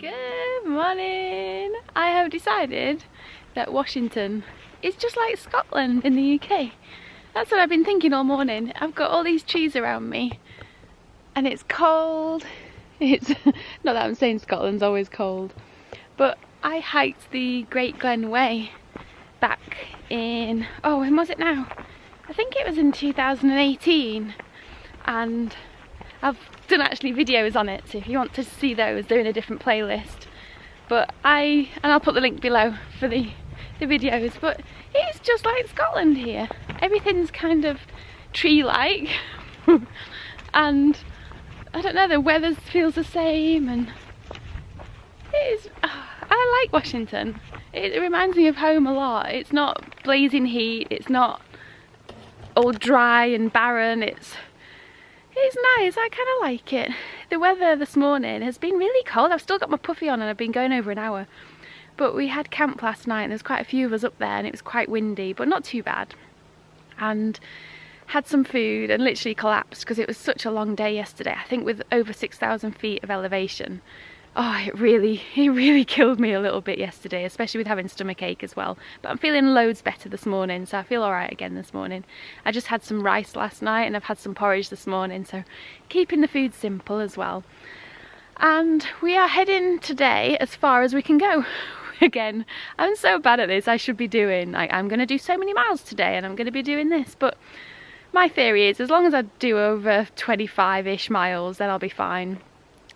Good morning! I have decided that Washington is just like Scotland in the UK. That's what I've been thinking all morning. I've got all these trees around me and it's cold. It's not that I'm saying Scotland's always cold, but I hiked the Great Glen Way back in, oh, when was it now? I think it was in 2018, and I've done actually videos on it, so if you want to see those, they're in a different playlist. But I'll put the link below for the videos, but it's just like Scotland here. Everything's kind of tree-like and I don't know, the weather feels the same, and it is, I like Washington. It reminds me of home a lot. It's not blazing heat, it's not all dry and barren, it's nice. I kind of like it. The weather this morning has been really cold. I've still got my puffy on and I've been going over an hour. But we had camp last night and there's quite a few of us up there and it was quite windy, but not too bad. And had some food and literally collapsed because it was such a long day yesterday. I think with over 6,000 feet of elevation. Oh, it really killed me a little bit yesterday, especially with having stomach ache as well. But I'm feeling loads better this morning, so I feel alright again this morning. I just had some rice last night and I've had some porridge this morning, so keeping the food simple as well. And we are heading today as far as we can go. Again, I'm so bad at this. I should be doing, like, I'm going to do so many miles today and I'm going to be doing this, but my theory is as long as I do over 25-ish miles, then I'll be fine.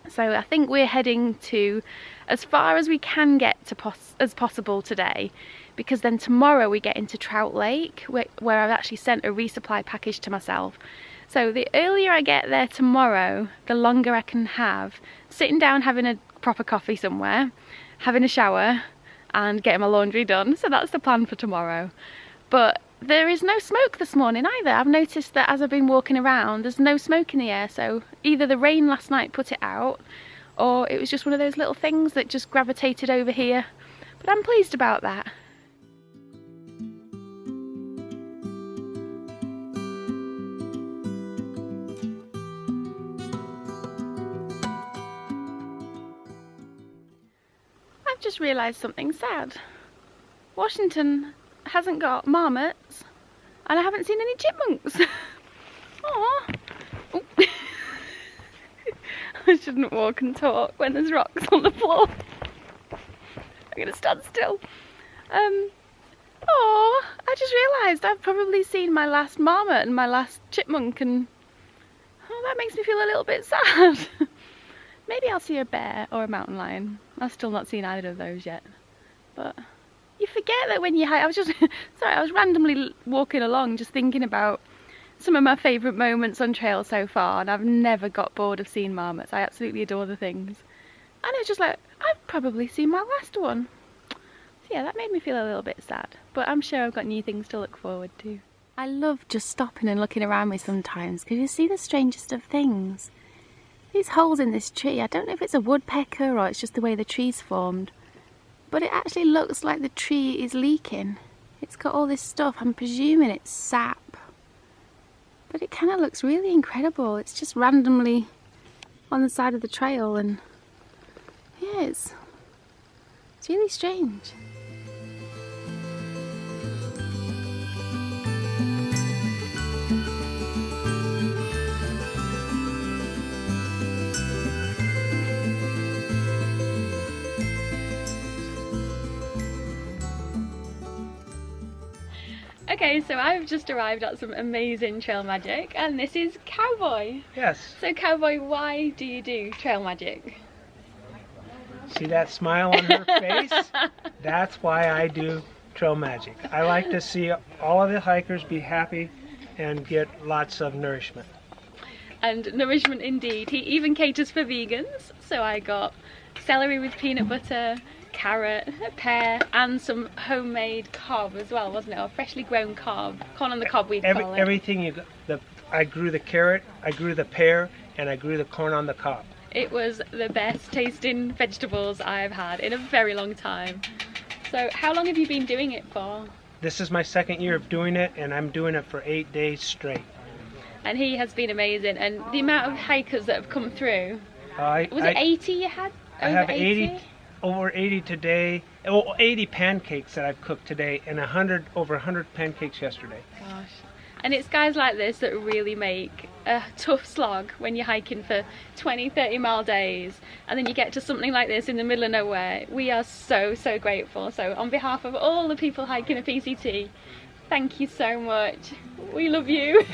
So I think we're heading to as far as we can get to as possible today, because then tomorrow we get into Trout Lake, where I've actually sent a resupply package to myself. So the earlier I get there tomorrow, the longer I can have sitting down having a proper coffee somewhere, having a shower and getting my laundry done. So that's the plan for tomorrow. But there is no smoke this morning either. I've noticed that as I've been walking around, there's no smoke in the air, so either the rain last night put it out, or it was just one of those little things that just gravitated over here. But I'm pleased about that. I've just realised something sad. Washington hasn't got marmots and I haven't seen any chipmunks. Aww. Oh. I shouldn't walk and talk when there's rocks on the floor. I'm gonna stand still. Oh, I just realised I've probably seen my last marmot and my last chipmunk, and oh, that makes me feel a little bit sad. Maybe I'll see a bear or a mountain lion. I've still not seen either of those yet, but you forget that when you hike. I was just sorry, I was randomly walking along just thinking about some of my favourite moments on trail so far, and I've never got bored of seeing marmots. I absolutely adore the things, and it's just like, I've probably seen my last one. So yeah, that made me feel a little bit sad, but I'm sure I've got new things to look forward to. I love just stopping and looking around me sometimes, because you see the strangest of things. These holes in this tree, I don't know if it's a woodpecker or it's just the way the tree's formed, but it actually looks like the tree is leaking. It's got all this stuff, I'm presuming it's sap. But it kind of looks really incredible. It's just randomly on the side of the trail, and yeah, it's really strange. Okay, so I've just arrived at some amazing trail magic, and this is Cowboy. Yes. So Cowboy, why do you do trail magic? See that smile on her face? That's why I do trail magic. I like to see all of the hikers be happy and get lots of nourishment. And nourishment indeed. He even caters for vegans, so I got celery with peanut butter, carrot, a pear, and some homemade cob as well, wasn't it? Or freshly grown cob. Corn on the cob, we'd call it. Everything you got. I grew the carrot, I grew the pear, and I grew the corn on the cob. It was the best tasting vegetables I've had in a very long time. So how long have you been doing it for? This is my second year of doing it, and I'm doing it for 8 days straight. And he has been amazing, and the amount of hikers that have come through, was it 80 you had? I have 80, over 80 today. Oh, 80 pancakes that I've cooked today, and over 100 pancakes yesterday. Gosh. And it's guys like this that really make a tough slog when you're hiking for 20-30 mile days, and then you get to something like this in the middle of nowhere. We are so grateful. So on behalf of all the people hiking a PCT, thank you so much. We love you.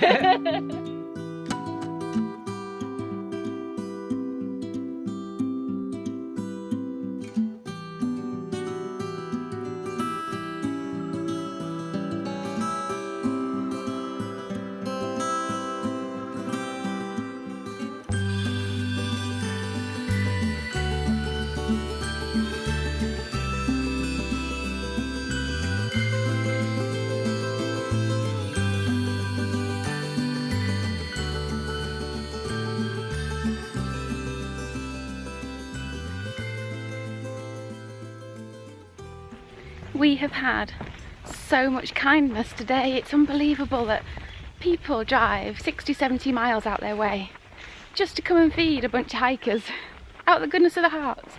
We have had so much kindness today. It's unbelievable that people drive 60-70 miles out their way just to come and feed a bunch of hikers out of the goodness of their hearts.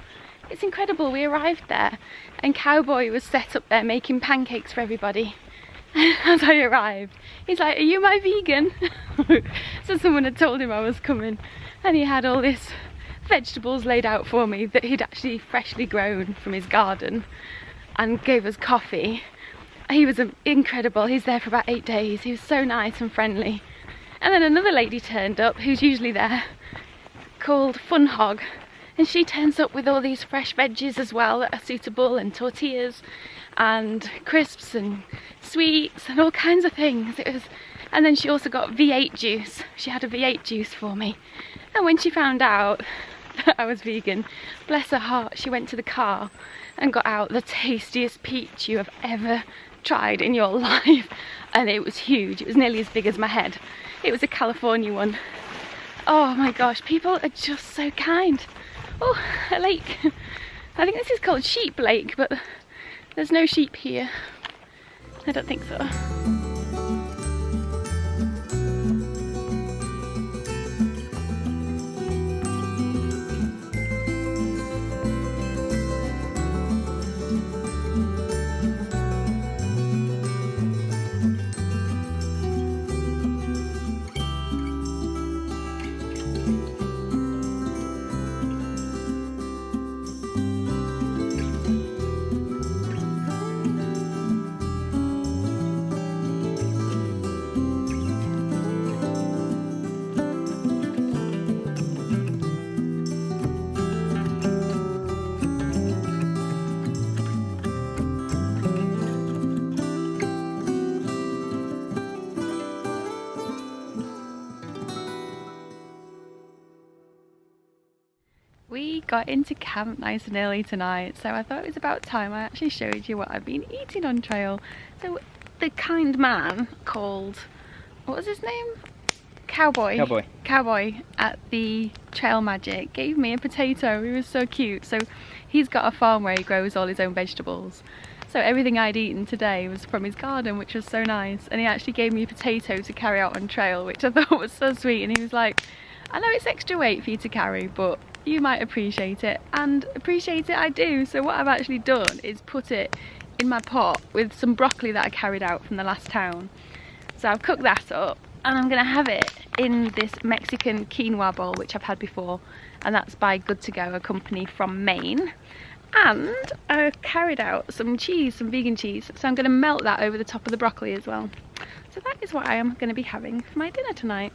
It's incredible. We arrived there and Cowboy was set up there making pancakes for everybody. As I arrived, he's like, "Are you my vegan?" So someone had told him I was coming, and he had all this vegetables laid out for me that he'd actually freshly grown from his garden, and gave us coffee. He was incredible. He's there for about 8 days. He was so nice and friendly. And then another lady turned up who's usually there, called Fun Hog, and she turns up with all these fresh veggies as well that are suitable, and tortillas and crisps and sweets and all kinds of things. And then she also got V8 juice. She had a V8 juice for me. And when she found out that I was vegan, bless her heart, she went to the car and got out the tastiest peach you have ever tried in your life. And it was huge. It was nearly as big as my head. It was a California one. Oh my gosh, people are just so kind. Oh, a lake. I think this is called Sheep Lake, but there's no sheep here. I don't think so. We got into camp nice and early tonight, so I thought it was about time I actually showed you what I've been eating on trail. So the kind man called, what was his name? Cowboy. Cowboy at the Trail Magic gave me a potato. He was so cute. So he's got a farm where he grows all his own vegetables. So everything I'd eaten today was from his garden, which was so nice. And he actually gave me a potato to carry out on trail, which I thought was so sweet. And he was like, "I know it's extra weight for you to carry, but you might appreciate it." And appreciate it I do. So what I've actually done is put it in my pot with some broccoli that I carried out from the last town. So I've cooked that up and I'm gonna have it in this Mexican quinoa bowl, which I've had before, and that's by Good To Go, a company from Maine. And I carried out some cheese, some vegan cheese, so I'm gonna melt that over the top of the broccoli as well. So that is what I am gonna be having for my dinner tonight.